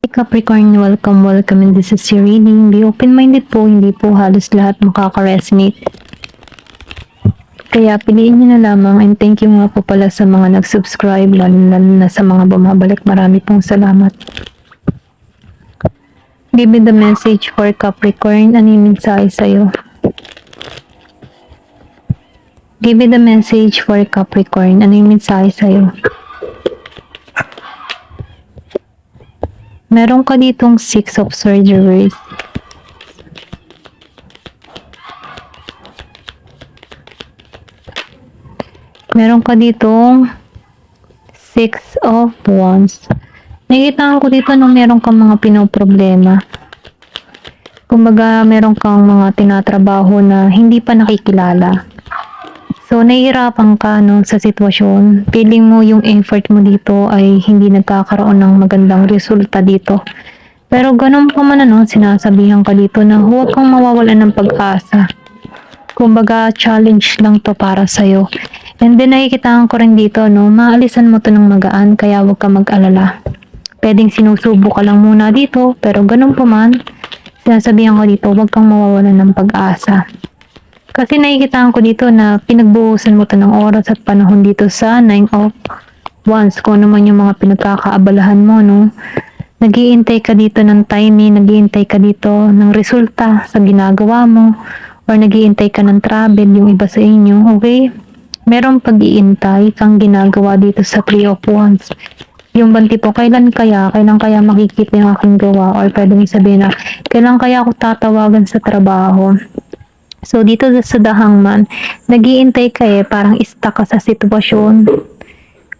Capricorn, welcome and this is your reading. Be open-minded po, hindi po halos lahat makaka-resonate. Kaya piliin nyo na lamang and thank you nga po pala sa mga nag-subscribe, lalo na sa mga bumabalik. Marami pong salamat. Give me the message for Capricorn. Ano yung mensahe sa'yo? Give me the message for Capricorn. Ano yung mensahe sa'yo? Meron ka ditong 6 of Swords reversed. Meron ka ditong 6 of Wands. Nakikita ko dito no, meron kang mga pinoproblema. Kumbaga, meron kang mga tinatrabaho na hindi pa nakikilala. So, nahihirapan ka no, sa sitwasyon. Feeling mo yung effort mo dito ay hindi nagkakaroon ng magandang resulta dito. Pero ganun pa man ano, sinasabihan ka dito na huwag kang mawawalan ng pag-asa. Kumbaga, challenge lang to para sa'yo. And then, nakikitaan ko rin dito, no, maalisan mo to ng magaan, kaya huwag ka mag-alala. Pwedeng sinusubo ka lang muna dito, pero ganun pa man, sinasabihan ko dito, huwag kang mawawalan ng pag-asa. Kasi nakikitaan ko dito na pinagbuhusan mo to ng oras at panahon dito sa 9 of Wands. Kung ano man yung mga pinagkakaabalahan mo, no? Nag-iintay ka dito ng timing, nag-iintay ka dito ng resulta sa ginagawa mo, or nag-iintay ka ng travel, yung iba sa inyo, okay? Merong pag-iintay kang ginagawa dito sa 3 of Wands. Yung banti po, kailan kaya makikita yung aking gawa, or pwedeng sabihin na, kailan kaya ako tatawagan sa trabaho? So, dito sa The Hangman, nag-iintay ka parang stuck ka sa sitwasyon.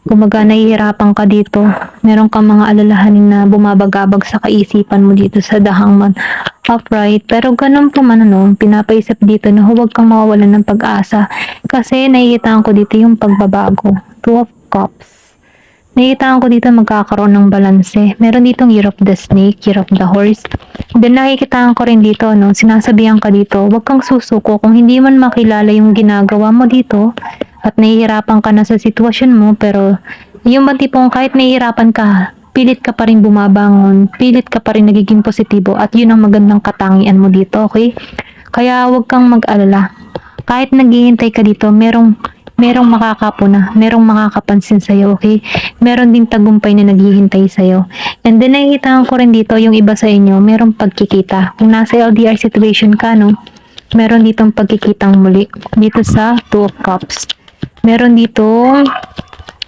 Kumaga, nahihirapan ka dito. Meron kang mga alalahanin na bumabagabag sa kaisipan mo dito sa The Hangman upright. Pero ganun pa man ano, pinapaisip dito na huwag kang mawawalan ng pag-asa. Kasi nahihitaan ko dito yung pagbabago. 2 of Cups. Nakikitaan ko dito magkakaroon ng balanse. Meron ditong Year of the Snake, Year of the Horse. Then nakikitaan ko rin dito, no, sinasabihan ka dito, huwag kang susuko kung hindi man makilala yung ginagawa mo dito at nahihirapan ka na sa sitwasyon mo, pero yung ba tipong kahit nahihirapan ka, pilit ka pa rin bumabangon, pilit ka pa rin nagiging positibo at yun ang magandang katangian mo dito, okay? Kaya huwag kang mag-alala. Kahit naghihintay ka dito, merong makakapuna, merong makakapansin sa'yo, okay? Meron din tagumpay na naghihintay sa'yo. And then, nakikita ko rin dito, yung iba sa inyo, merong pagkikita. Kung nasa LDR situation ka, no? Meron ditong pagkikitang muli. Dito sa 2 of Cups. Meron dito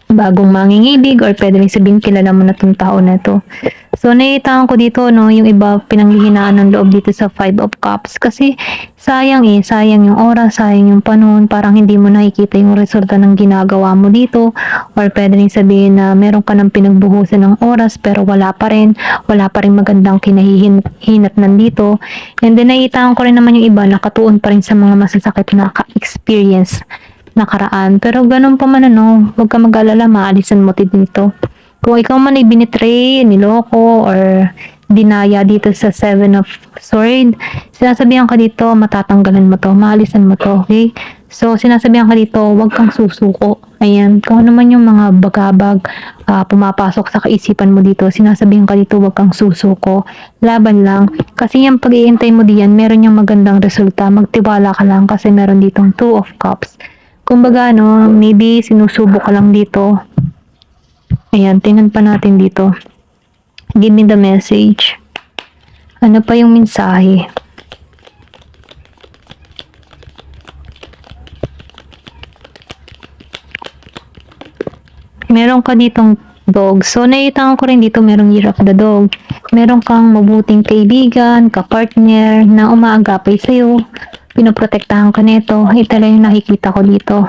bagong mangingibig, or pwede rin sabihin kilala mo na itong tao na to. So, nakikita ko dito, no, yung iba pinanghihinaan ng loob dito sa 5 of Cups. Kasi, sayang sayang yung oras, sayang yung panahon, parang hindi mo nakikita yung resulta ng ginagawa mo dito. Or pwede rin sabihin na meron ka ng pinagbuhusan ng oras, pero wala pa rin magandang kinahihinat nandito. And then, nakikita ko rin naman yung iba, nakatuon pa rin sa mga masasakit na experience nakaraan. Pero ganun pa man ano, huwag ka mag-alala, maalisan mo dito. Kung ikaw man ay binitray, niloko, or dinaya dito sa 7 of Swords, sinasabihan ka dito, matatanggalan mo to, maalisan mo to, okay? So, sinasabihan ka dito, huwag kang susuko. Ayan, kung ano man yung mga bagabag, pumapasok sa kaisipan mo dito, sinasabihan ka dito, huwag kang susuko. Laban lang. Kasi yung pag-iintay mo diyan, meron yung magandang resulta. Magtiwala ka lang kasi meron ditong 2 of Cups. Kumbaga, no, maybe sinusubo ka lang dito. Ayan, tingnan pa natin dito. Give me the message. Ano pa yung mensahe? Meron ka ditong dog. So, nakita ko rin dito merong Year of the Dog. Meron kang mabuting kaibigan, kapartner na umaagapay sa'yo. Pinoprotektahan ka nito. Ito lang yung nakikita ko dito.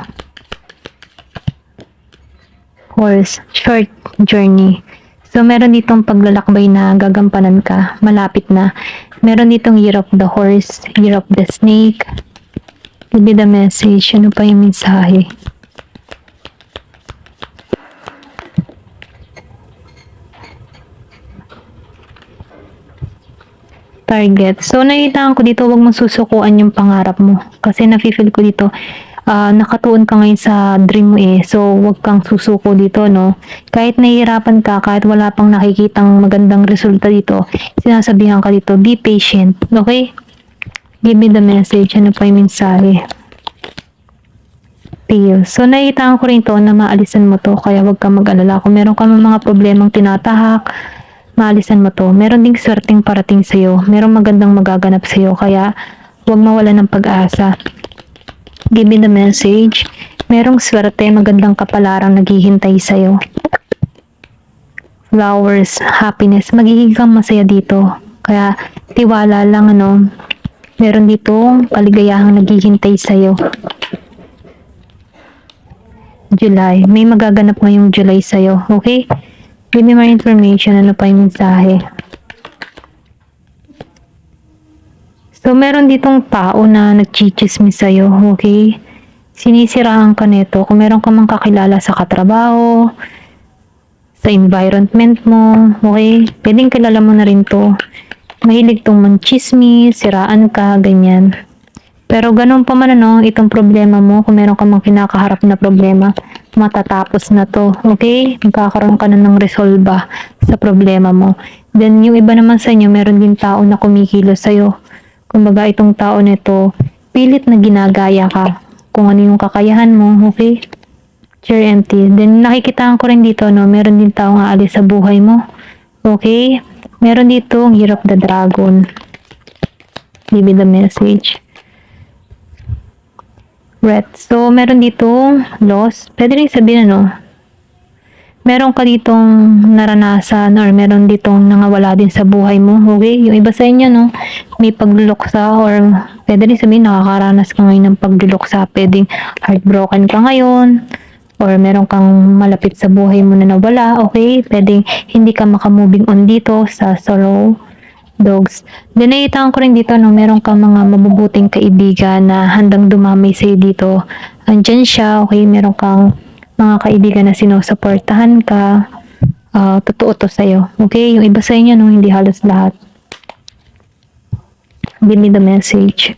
Horse, short journey. So, meron ditong paglalakbay na gagampanan ka. Malapit na. Meron ditong Year of the Horse, Year of the Snake. Give me the message. Ano pa yung mensahe? Target. So, nakita ko dito, huwag mong susukuan yung pangarap mo. Kasi nafe-feel ko dito, nakatuon ka ngayon sa dream mo so wag kang susuko dito, no? Kahit nahihirapan ka, kahit wala pang nakikitang magandang resulta dito, sinasabihan ka dito, be patient, okay? Give me the message, ano pa yung mensahe? Feel. So, nakita ko rin to na maalisan mo to, kaya wag kang mag-alala. Kung meron ka mga problemang tinatahak, maalisan mo to. Meron ding swerteng parating sa'yo. Merong magandang magaganap sa'yo, kaya wag mawala ng pag-asa. Give me the message. Merong swerte, magandang kapalarang naghihintay sa'yo. Flowers, happiness. Magiging kang masaya dito. Kaya, tiwala lang, meron ditong kaligayahang naghihintay sa'yo. July. May magaganap ngayong July sa'yo. Okay? Give me more information. Ano pa yung mensahe? So, meron ditong tao na nagchichismis sa'yo. Okay? Sinisiraan ka nito. Kung meron ka mang kakilala sa katrabaho, sa environment mo, okay? Pwedeng kilala mo na rin to. Mahilig tong manchismis, siraan ka, ganyan. Pero ganun pa man itong problema mo, kung meron ka mang kinakaharap na problema, matatapos na to, okay? Magkakaroon ka na ng resolba sa problema mo. Then, yung iba naman sa inyo, meron din tao na kumikilos sa'yo. Kumbaga, itong tao nito, pilit na ginagaya ka kung ano yung kakayahan mo, okay? Chair empty. Then, nakikita ko rin dito, meron din tao nga alis sa buhay mo, okay? Meron dito, Year of the Dragon. Give me the message. Red. So, meron dito loss. Pwede rin sabihin, meron ka ditong naranasan or meron ditong nangawala din sa buhay mo. Okay? Yung iba sa inyo, may pagluluksa or pwede rin sabihin, nakakaranas ka ngayon ng pagluluksa. Pwedeng heartbroken ka ngayon or meron kang malapit sa buhay mo na nawala. Okay? Pwedeng hindi ka makamoving on dito sa sorrow. Dogs. Then, nakita ko rin dito, meron kang mga mabubuting kaibigan na handang dumamay sa'yo dito. Andyan siya, okay? Meron kang mga kaibigan na sinusuportahan ka. Totoo to sa'yo. Okay? Yung iba sa inyo, hindi halos lahat. Give me the message.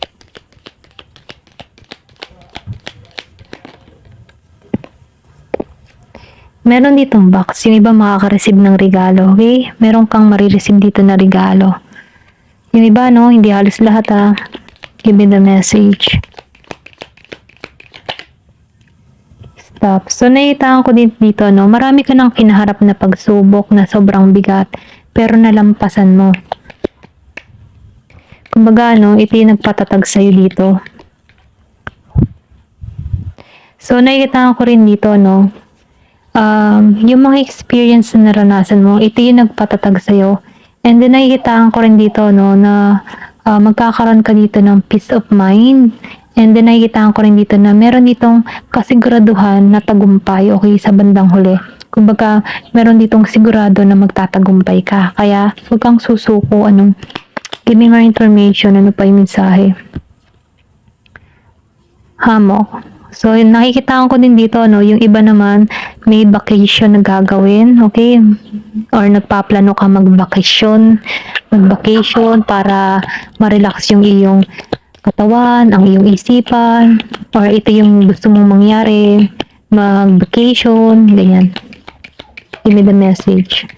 Meron ditong box. Yung iba makaka-receive ng regalo, okay? Meron kang marireceive dito na regalo. Yung iba, hindi halos lahat, Give me the message. Stop. So, nakita ko dito, marami ka nang kinaharap na pagsubok na sobrang bigat, pero nalampasan mo. Kumbaga, ito yung nagpatatag sa'yo dito. So, nakita ko rin dito, yung mga experience na naranasan mo, ito yung nagpatatag sa'yo. And then, nakikita ko rin dito, na magkakaroon ka dito ng peace of mind. And then, nakikita ko rin dito na meron ditong kasiguraduhan na tagumpay, okay, sa bandang huli. Kumbaga, meron ditong sigurado na magtatagumpay ka. Kaya, huwag kang susuko, give me more information, ano pa yung mensahe. Hamok. So, nakikita ko din dito, yung iba naman, may vacation na gagawin, okay? Or nagpaplano ka mag-vacation para ma-relax yung iyong katawan, ang iyong isipan, or ito yung gusto mong mangyari, mag-vacation, ganyan. Give me the message.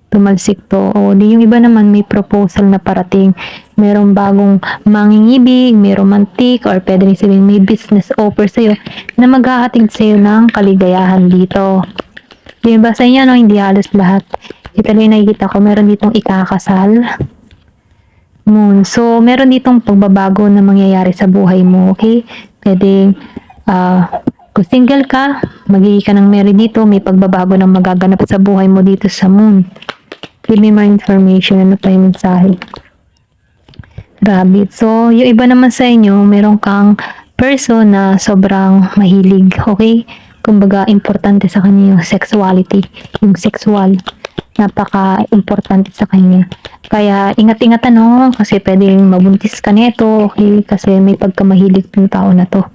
Tumalsik to. O, di yung iba naman may proposal na parating. Merong bagong mangingibig, may romantic, or pwede rin sabihin may business offer sa'yo na maghahatid sa'yo ng kaligayahan dito. Yung iba sa inyo, hindi halos lahat. Ito lang nakikita ko, meron ditong ikakasal. Moon. So, meron ditong pagbabago na mangyayari sa buhay mo, okay? Pwede, kung single ka, magiging ka ng married dito, may pagbabago na magaganap sa buhay mo dito sa moon. Give me more information. Ano pa yung mensahe? Rabbit. So, yung iba naman sa inyo, meron kang person na sobrang mahilig. Okay? Kumbaga, importante sa kanya yung sexuality. Yung sexual. Napaka-importante sa kanya. Kaya, ingat-ingat kasi pwedeng mabuntis ka nito. Okay? Kasi may pagkamahilig ng tao na to.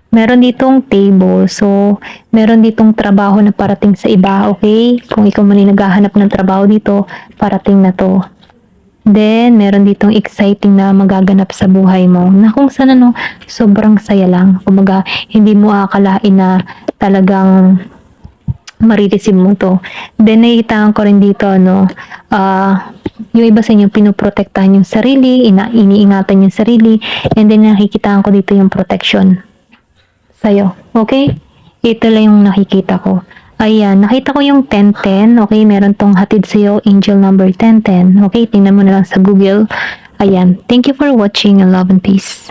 Meron ditong table. So, meron ditong trabaho na parating sa iba, okay? Kung ikaw man ay naghahanap ng trabaho dito, parating na to. Then, meron ditong exciting na magaganap sa buhay mo na kung saan sobrang saya lang. Kumbaga, hindi mo akalain na talagang marireceive mo to. Then, nakikita ko rin dito, yung iba sa inyo, pinoprotektahan yung sarili, iniingatan yung sarili, and then nakikita ko dito yung protection sa'yo. Okay? Ito lang yung nakikita ko. Ayan, nakita ko yung 1010. Okay, meron tong hatid sa'yo, angel number 1010. Okay, tingnan mo na lang sa Google. Ayan, thank you for watching and love and peace.